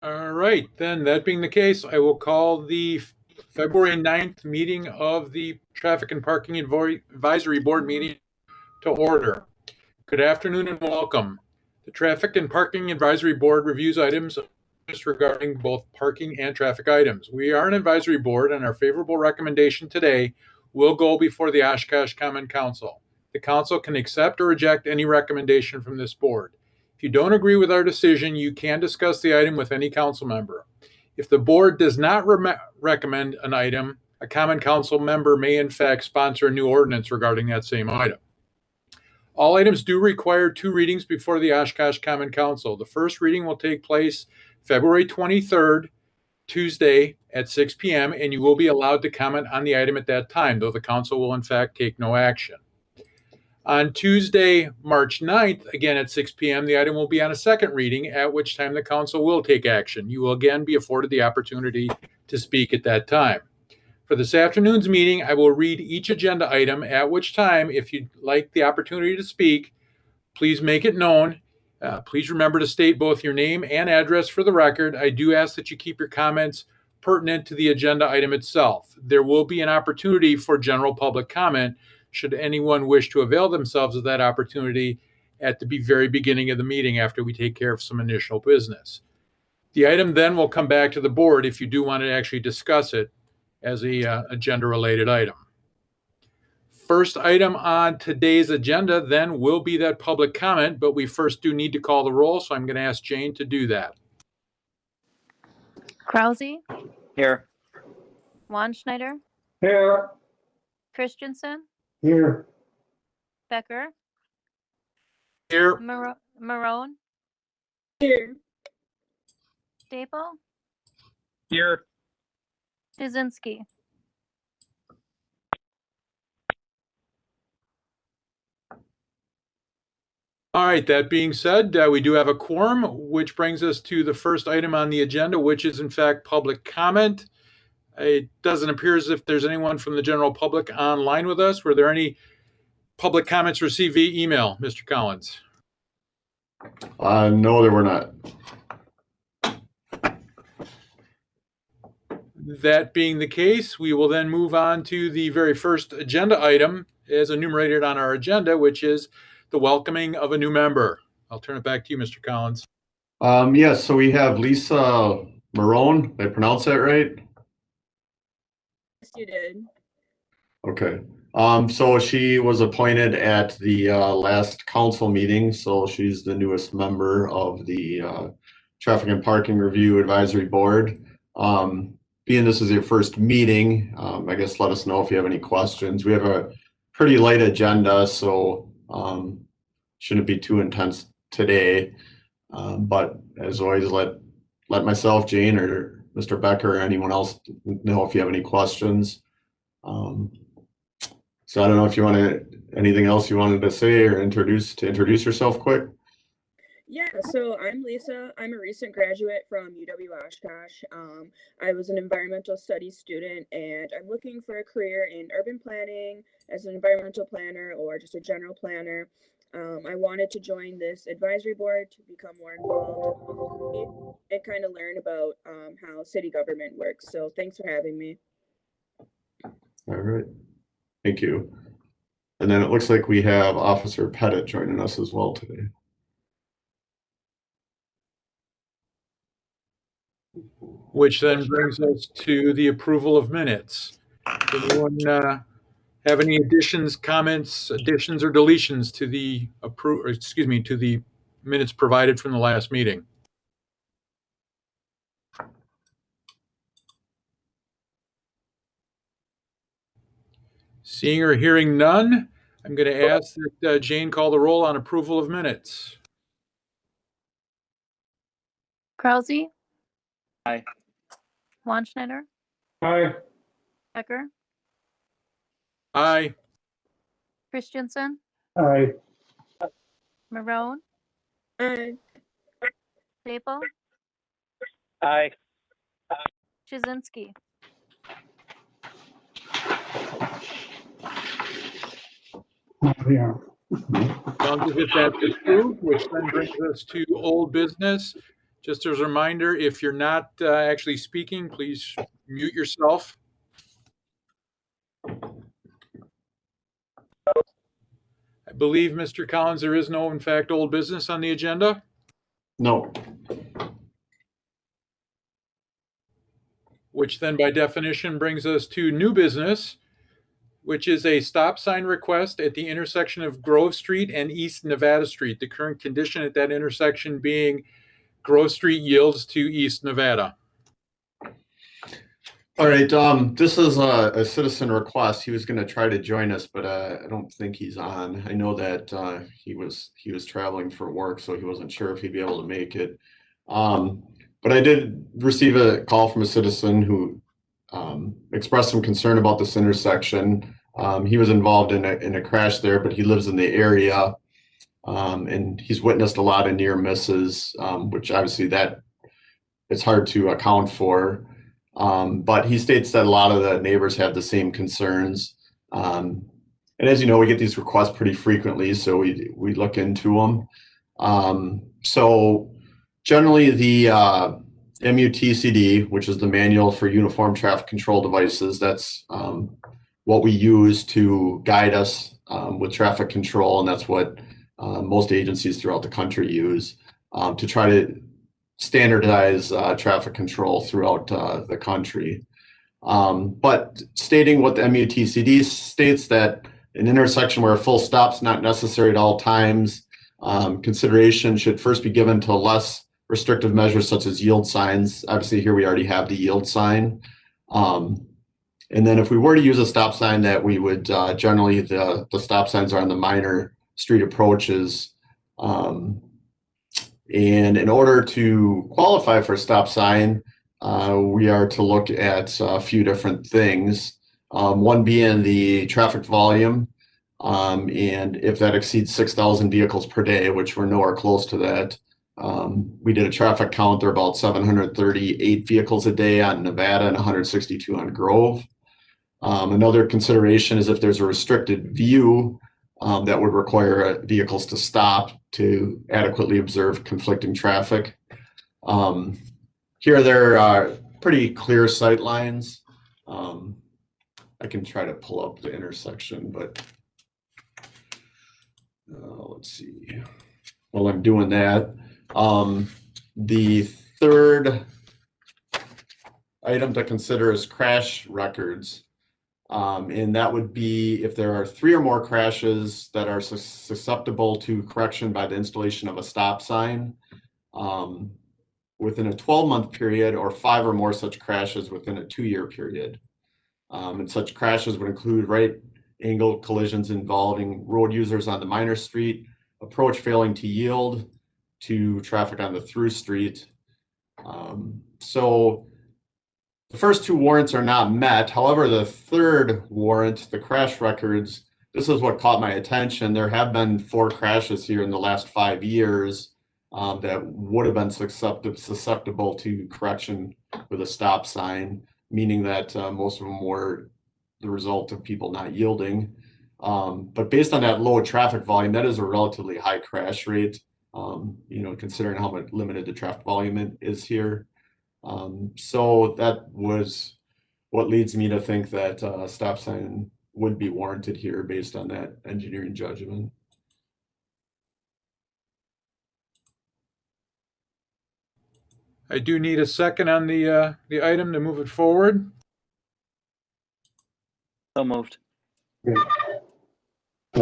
All right, then that being the case, I will call the February 9th meeting of the Traffic and Parking Advisory Board meeting to order. Good afternoon and welcome. The Traffic and Parking Advisory Board reviews items regarding both parking and traffic items. We are an advisory board, and our favorable recommendation today will go before the Oshkosh Common Council. The council can accept or reject any recommendation from this board. If you don't agree with our decision, you can discuss the item with any council member. If the board does not recommend an item, a common council member may in fact sponsor a new ordinance regarding that same item. All items do require 2 readings before the Oshkosh Common Council. The first reading will take place February 23rd, Tuesday at 6 p.m., and you will be allowed to comment on the item at that time, though the council will in fact take no action. On Tuesday, March 9th, again at 6 p.m., the item will be on a second reading, at which time the council will take action. You will again be afforded the opportunity to speak at that time. For this afternoon's meeting, I will read each agenda item, at which time, if you'd like the opportunity to speak, please make it known. Please remember to state both your name and address for the record. I do ask that you keep your comments pertinent to the agenda item itself. There will be an opportunity for general public comment should anyone wish to avail themselves of that opportunity at the very beginning of the meeting after we take care of some initial business. The item then will come back to the board if you do want to actually discuss it as a agenda-related item. First item on today's agenda then will be that public comment, but we first do need to call the roll, so I'm going to ask Jane to do that. Krause, Here. Wanschneider, Here. Christensen, Here. Becker, Here. Marone, Here. Staple, Here. Jazinski. All right, that being said, we do have a quorum, which brings us to the first item on the agenda, which is in fact public comment. It doesn't appear as if there's anyone from the general public online with us. Were there any public comments received via email, Mr. Collins? No, there were not. That being the case, we will then move on to the very first agenda item as enumerated on our agenda, which is the welcoming of a new member. I'll turn it back to you, Mr. Collins. Yes, so we have Lisa Marone. Did I pronounce that right? Yes, you did. Okay. So she was appointed at the last council meeting, so she's the newest member of the Traffic and Parking Review Advisory Board. Being this is your first meeting, I guess let us know if you have any questions. We have a pretty light agenda, so shouldn't be too intense today. But as always, let myself, Jane, or Mr. Becker, or anyone else know if you have any questions. So I don't know if you want to, anything else you wanted to say or introduce yourself quick. Yeah, so I'm Lisa. I'm a recent graduate from UW Oshkosh. I was an environmental studies student, and I'm looking for a career in urban planning as an environmental planner or just a general planner. I wanted to join this advisory board to become more involved and kind of learn about how city government works. So thanks for having me. All right, thank you. And then it looks like we have Officer Pettit joining us as well today. Which then brings us to the approval of minutes. Anyone have any additions, comments, or deletions to the to the minutes provided from the last meeting? Seeing or hearing none, I'm going to ask that Jane call the roll on approval of minutes. Krause, Aye. Wanschneider, Aye. Becker, Aye. Christensen, Aye. Marone, Aye. Staple, Aye. Jazinski. Yeah. Sounds as if that's approved, which then brings us to old business. Just as a reminder, if you're not actually speaking, please mute yourself. I believe, Mr. Collins, there is no, in fact, old business on the agenda. No. Which then by definition brings us to new business, which is a stop sign request at the intersection of Grove Street and East Nevada Street. The current condition at that intersection being Grove Street yields to East Nevada. All right, this is a citizen request. He was going to try to join us, but I don't think he's on. I know that he was traveling for work, so he wasn't sure if he'd be able to make it. But I did receive a call from a citizen who expressed some concern about this intersection. He was involved in a crash there, but he lives in the area, and he's witnessed a lot of near misses, which obviously that it's hard to account for. But he states that a lot of the neighbors have the same concerns. And as you know, we get these requests pretty frequently, so we look into them. So generally the MUTCD, which is the Manual for Uniform Traffic Control Devices, that's what we use to guide us with traffic control, and that's what most agencies throughout the country use to try to standardize traffic control throughout the country. But stating what the MUTCD states, that an intersection where a full stop's not necessary at all times, consideration should first be given to less restrictive measures such as yield signs. Obviously here we already have the yield sign. And then if we were to use a stop sign, that we would generally, the stop signs are on the minor street approaches. And in order to qualify for a stop sign, we are to look at a few different things. One being the traffic volume, and if that exceeds 6,000 vehicles per day, which we're nowhere close to that. We did a traffic count. There are about 738 vehicles a day on Nevada and 162 on Grove. Another consideration is if there's a restricted view that would require vehicles to stop to adequately observe conflicting traffic. Here there are pretty clear sight lines. I can try to pull up the intersection, but let's see. While I'm doing that, the third item to consider is crash records. And that would be if there are 3 or more crashes that are susceptible to correction by the installation of a stop sign within a 12-month period, or 5 or more such crashes within a 2-year period. And such crashes would include right-angle collisions involving road users on the minor street, approach failing to yield to traffic on the through street. So the first 2 warrants are not met. However, the third warrant, the crash records, this is what caught my attention. There have been 4 crashes here in the last 5 years that would have been susceptible to correction with a stop sign, meaning that most of them were the result of people not yielding. But based on that low traffic volume, that is a relatively high crash rate, considering how much limited the traffic volume is here. So that was what leads me to think that a stop sign would be warranted here based on that engineering judgment. I do need a second on the item to move it forward. So moved. Go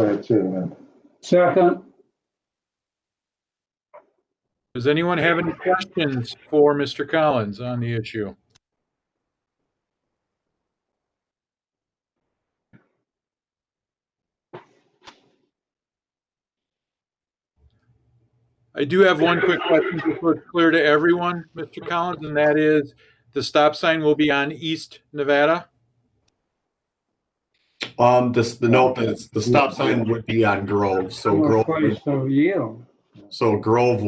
ahead, Chairman. Second. Does anyone have any questions for Mr. Collins on the issue? I do have one quick question before it's clear to everyone, Mr. Collins, and that is the stop sign will be on East Nevada? The note that the stop sign would be on Grove, so Grove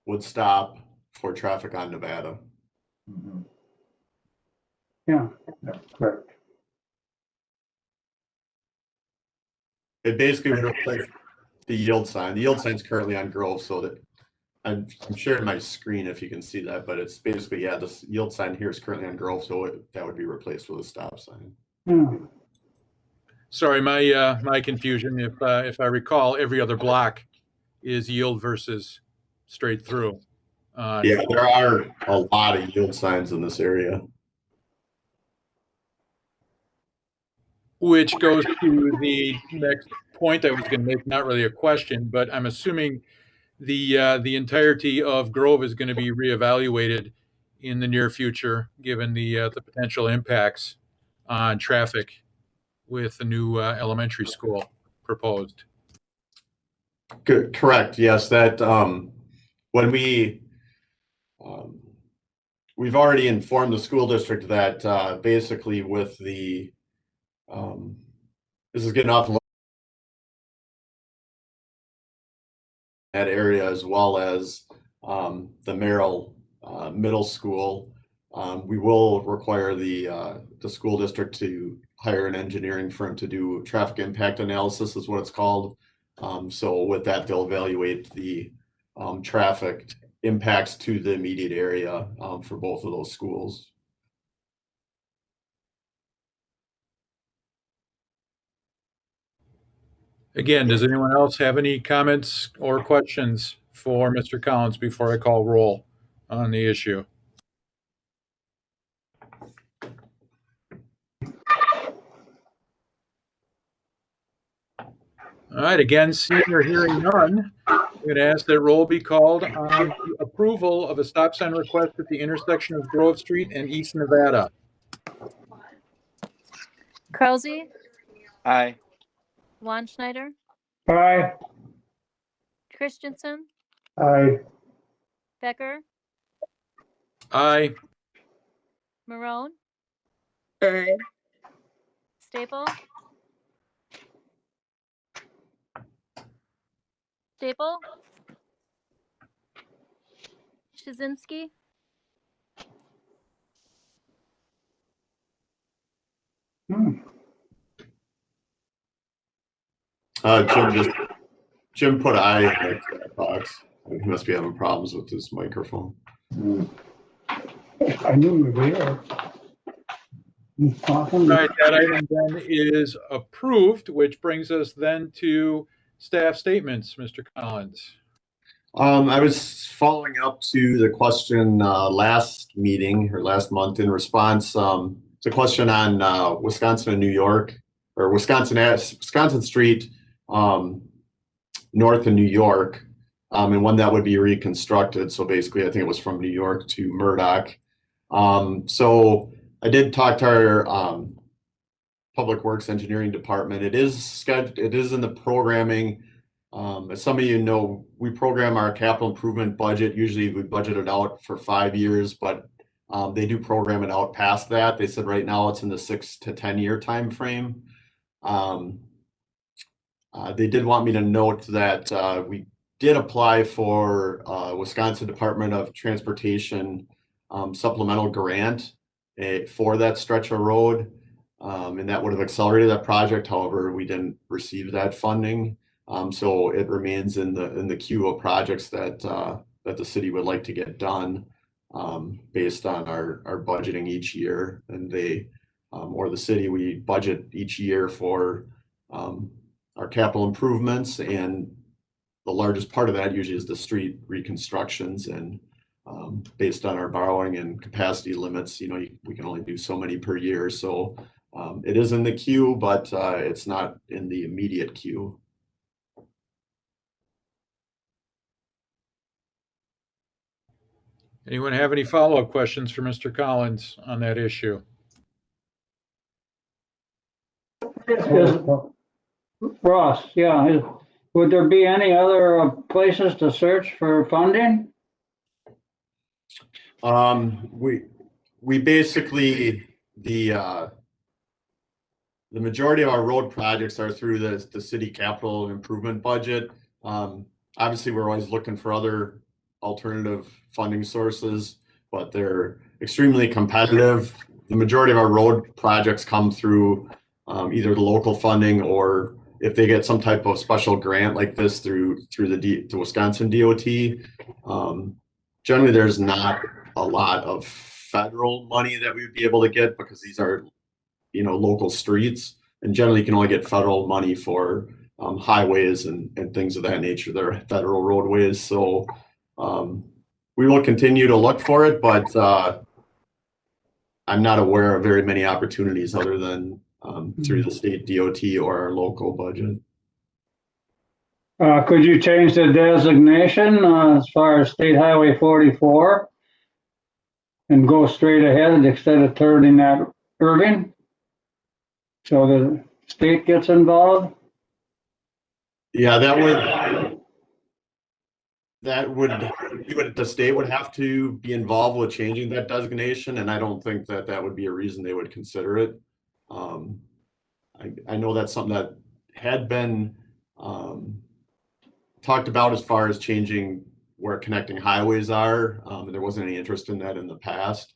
would stop for traffic on Nevada. Mm-hmm. Yeah, that's correct. It basically would replace the yield sign. The yield sign is currently on Grove, so that I'm sharing my screen if you can see that, but it's basically, yeah, this yield sign here is currently on Grove, so that would be replaced with a stop sign. Yeah. Sorry, my confusion. If I recall, every other block is yield versus straight through. Yeah, there are a lot of yield signs in this area. Which goes to the next point I was going to make. Not really a question, but I'm assuming the entirety of Grove is going to be reevaluated in the near future, given the potential impacts on traffic with the new elementary school proposed. Good, correct. Yes, that when we've already informed the school district that basically with the this is getting off that area as well as the Merrill Middle School. We will require the school district to hire an engineering firm to do traffic impact analysis, is what it's called. So with that, they'll evaluate the traffic impacts to the immediate area for both of those schools. Again, does anyone else have any comments or questions for Mr. Collins before I call roll on the issue? All right, again, seeing or hearing none, I'm going to ask that roll be called on the approval of a stop sign request at the intersection of Grove Street and East Nevada. Krause, Aye. Schneider, Aye. Christensen, Aye. Becker, Aye. Marone, Aye. Staple, Shazinski, Hmm. Jim put aye in the chat box. He must be having problems with his microphone. I knew you were there. All right, that item then is approved, which brings us then to staff statements, Mr. Collins. I was following up to the question last meeting or last month in response to a question on Wisconsin and New York, or Wisconsin Street north of New York, and when that would be reconstructed. So basically, I think it was from New York to Murdoch. So I did talk to our Public Works Engineering Department. It is scheduled. It is in the programming. As some of you know, we program our capital improvement budget. Usually we budget it out for 5 years, but they do program it out past that. They said right now it's in the 6 to 10 year time frame. They did want me to note that we did apply for Wisconsin Department of Transportation supplemental grant for that stretch of road. And that would have accelerated that project. However, we didn't receive that funding. So it remains in the queue of projects that the city would like to get done based on our budgeting each year. And they or the city, we budget each year for our capital improvements, and the largest part of that usually is the street reconstructions. And based on our borrowing and capacity limits, we can only do so many per year. So it is in the queue, but it's not in the immediate queue. Anyone have any follow-up questions for Mr. Collins on that issue? Ross, yeah. Would there be any other places to search for funding? We basically, the majority of our road projects are through the city capital improvement budget. Obviously, we're always looking for other alternative funding sources, but they're extremely competitive. The majority of our road projects come through either the local funding, or if they get some type of special grant like this through the Wisconsin DOT, generally there's not a lot of federal money that we would be able to get because these are, local streets, and generally you can only get federal money for highways and things of that nature. They're federal roadways. So we will continue to look for it, but I'm not aware of very many opportunities other than through the state DOT or our local budget. Could you change the designation as far as State Highway 44 and go straight ahead instead of turning at Irving? So the state gets involved? Yeah, the state would have to be involved with changing that designation, and I don't think that would be a reason they would consider it. I know that's something that had been talked about as far as changing where connecting highways are. There wasn't any interest in that in the past.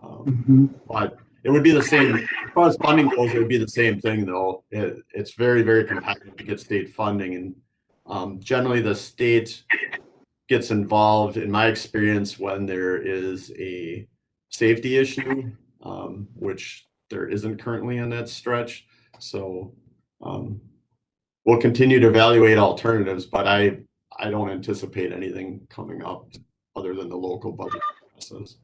But it would be the same, as far as funding goes, it would be the same thing though. It's very, very competitive to get state funding, and generally the state gets involved, in my experience, when there is a safety issue, which there isn't currently in that stretch. So we'll continue to evaluate alternatives, but I don't anticipate anything coming up other than the local budget process.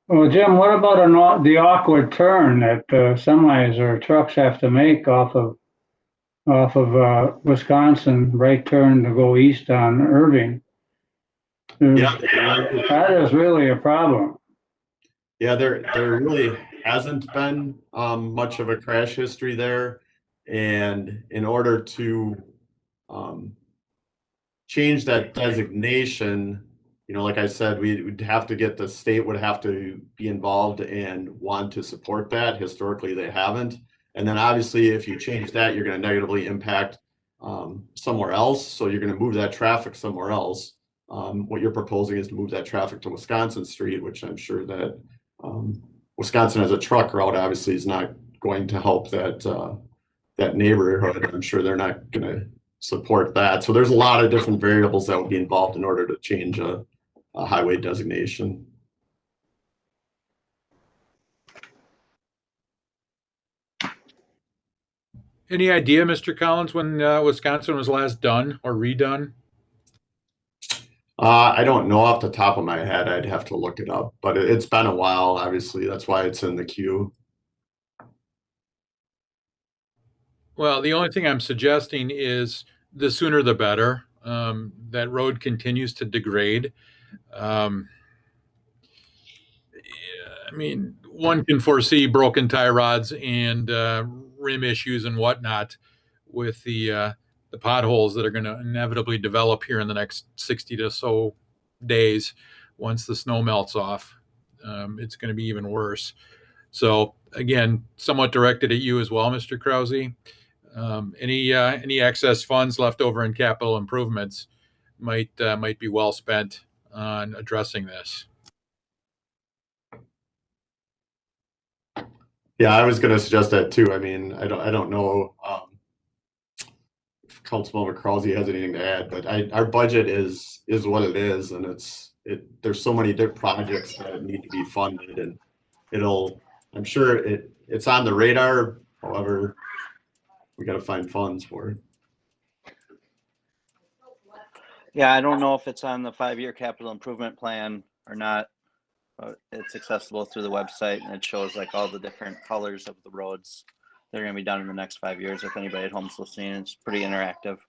Well, Jim, what about the awkward turn that semis or trucks have to make off of Wisconsin, right turn to go east on Irving? Yeah, that is really a problem. Yeah, there really hasn't been much of a crash history there, and in order to change that designation, like I said, we would have to get the state would have to be involved and want to support that. Historically, they haven't. And then obviously, if you change that, you're going to negatively impact somewhere else. So you're going to move that traffic somewhere else. What you're proposing is to move that traffic to Wisconsin Street, which I'm sure that Wisconsin as a truck route obviously is not going to help that neighborhood. I'm sure they're not going to support that. So there's a lot of different variables that would be involved in order to change a highway designation. Any idea, Mr. Collins, when Wisconsin was last done or redone? I don't know off the top of my head. I'd have to look it up, but it's been a while, obviously. That's why it's in the queue. Well, the only thing I'm suggesting is the sooner the better. That road continues to degrade. One can foresee broken tie rods and rim issues and whatnot with the potholes that are going to inevitably develop here in the next 60 to so days. Once the snow melts off, it's going to be even worse. So again, somewhat directed at you as well, Mr. Krause. Any excess funds left over in capital improvements might be well spent on addressing this. Yeah, I was going to suggest that too. I mean, I don't know if Councilmember Krause has anything to add, but our budget is what it is, and there's so many different projects that need to be funded, and I'm sure it's on the radar. However, we got to find funds for it. Yeah, I don't know if it's on the 5-year capital improvement plan or not. But it's accessible through the website, and it shows like all the different colors of the roads that are going to be done in the next 5 years. If anybody at home's listening, it's pretty interactive.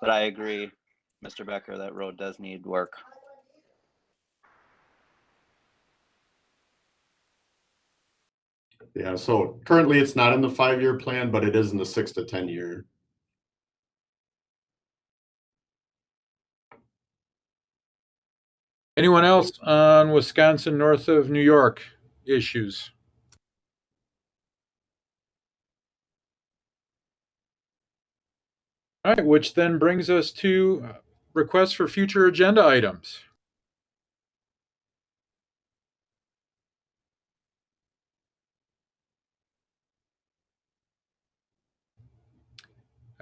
But I agree, Mr. Becker, that road does need work. Yeah, so currently it's not in the 5-year plan, but it is in the 6 to 10 year. Anyone else on Wisconsin north of New York issues? All right, which then brings us to requests for future agenda items.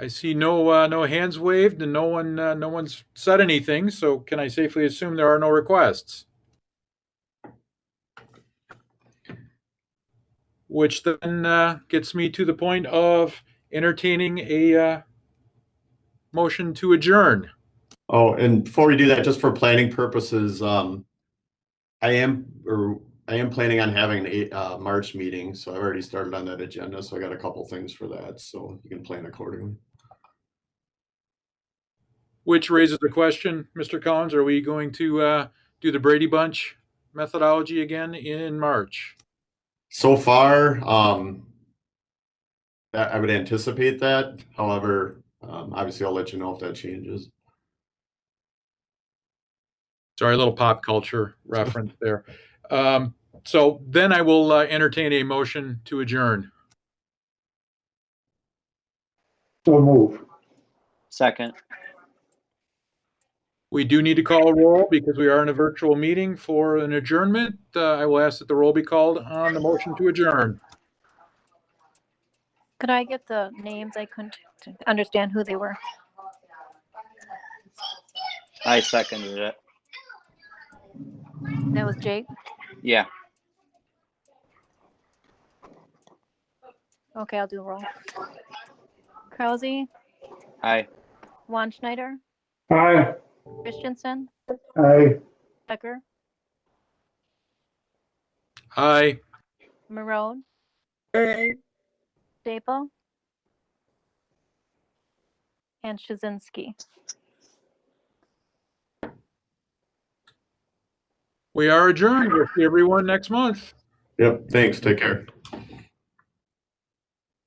I see no hands waved and no one's said anything, so can I safely assume there are no requests? Which then gets me to the point of entertaining a motion to adjourn. Oh, and before we do that, just for planning purposes, I am planning on having a March meeting, so I've already started on that agenda, so I got a couple things for that, so you can plan accordingly. Which raises the question, Mr. Collins, are we going to do the Brady Bunch methodology again in March? So far, I would anticipate that. However, obviously I'll let you know if that changes. Sorry, a little pop culture reference there. So then I will entertain a motion to adjourn. So move. Second. We do need to call a roll because we are in a virtual meeting for an adjournment. I will ask that the roll be called on the motion to adjourn. Could I get the names? I couldn't understand who they were. I seconded it. That was Jake. Yeah. Okay, I'll do a roll. Krause, Aye. Juan Schneider, Aye. Christensen, Aye. Becker, Aye. Marone, Aye. Staple, and Shazinski. We are adjourned. We'll see everyone next month. Yep, thanks. Take care.